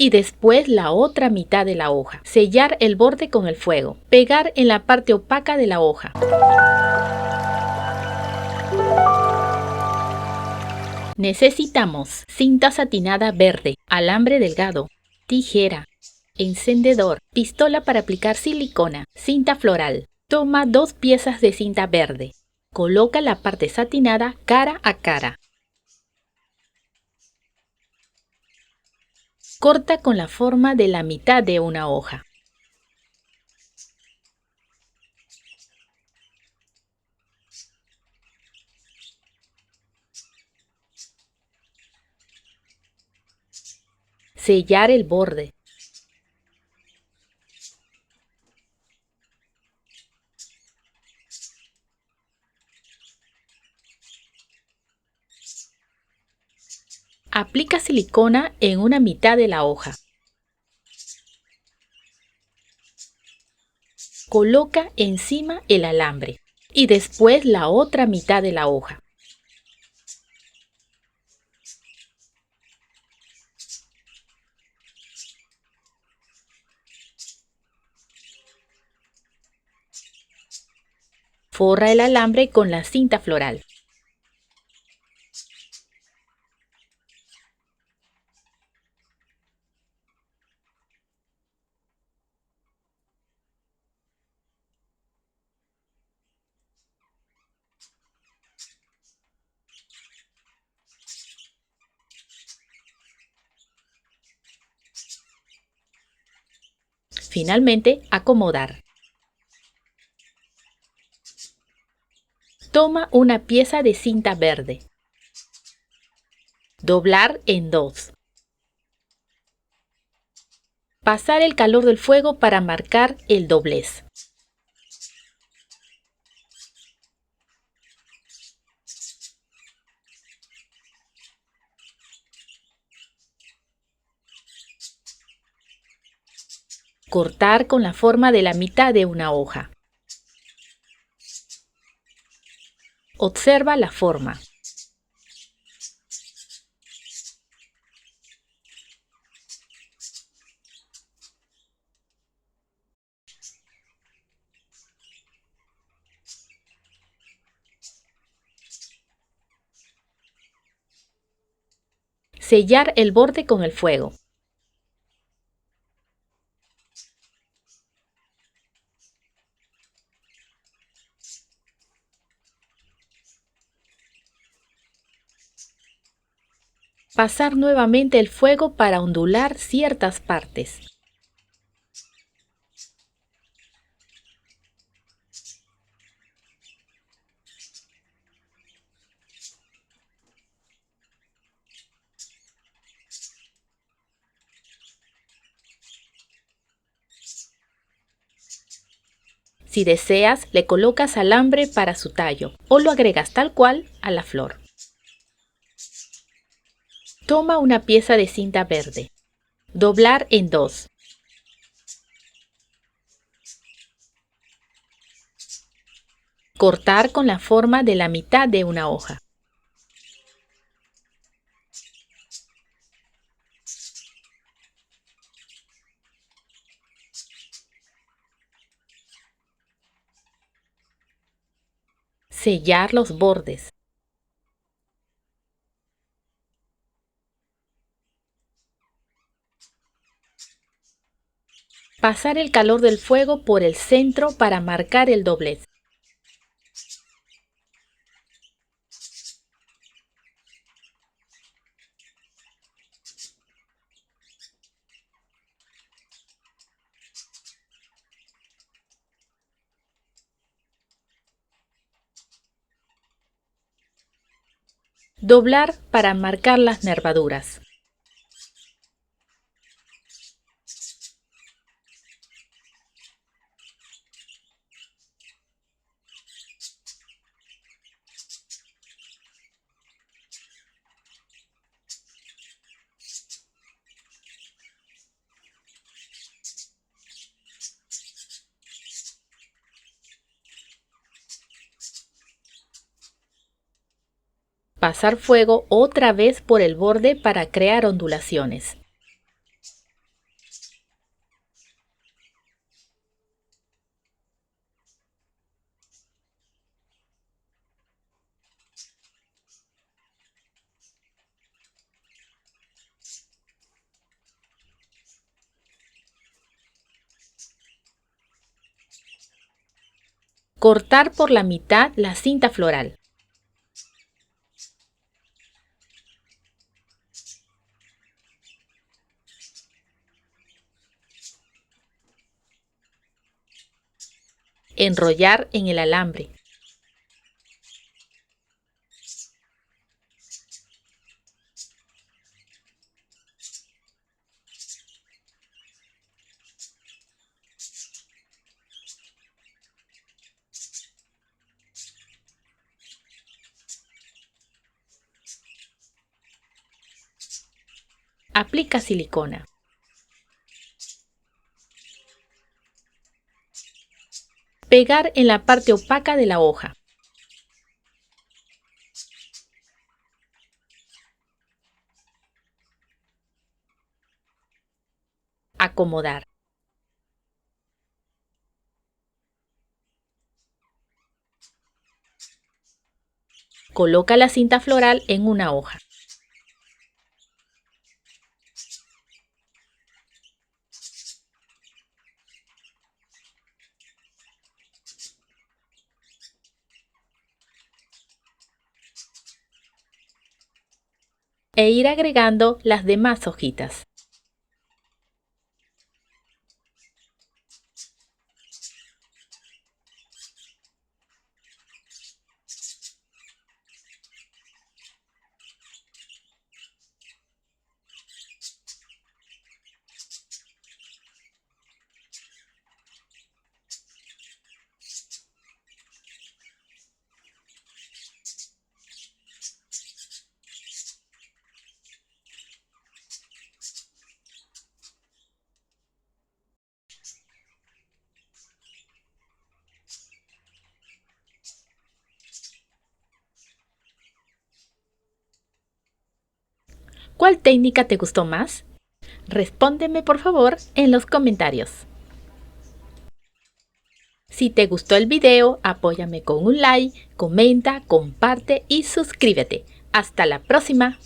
y después la otra mitad de la hoja. Sellar el borde con el fuego. Pegar en la parte opaca de la hoja. Necesitamos cinta satinada verde, alambre delgado, tijera, encendedor, pistola para aplicar silicona, cinta floral. Toma 2 piezas de cinta verde. Coloca la parte satinada cara a cara. Corta con la forma de la mitad de una hoja. Sellar el borde. Aplica silicona en una mitad de la hoja. Coloca encima el alambre y después la otra mitad de la hoja. Forra el alambre con la cinta floral. Finalmente, acomodar. Toma una pieza de cinta verde. Doblar en 2. Pasar el calor del fuego para marcar el doblez. Cortar con la forma de la mitad de una hoja. Observa la forma. Sellar el borde con el fuego. Pasar nuevamente el fuego para ondular ciertas partes. Si deseas, le colocas alambre para su tallo o lo agregas tal cual a la flor. Toma una pieza de cinta verde. Doblar en 2. Cortar con la forma de la mitad de una hoja. Sellar los bordes. Pasar el calor del fuego por el centro para marcar el doblez. Doblar para marcar las nervaduras. Pasar fuego otra vez por el borde para crear ondulaciones. Cortar por la mitad la cinta floral. Enrollar en el alambre. Aplica silicona. Pegar en la parte opaca de la hoja. Acomodar. Coloca la cinta floral en una hoja. E ir agregando las demás hojitas. ¿Cuál técnica te gustó más? Respóndeme por favor en los comentarios. Si te gustó el video, apóyame con un like, comenta, comparte y suscríbete. ¡Hasta la próxima!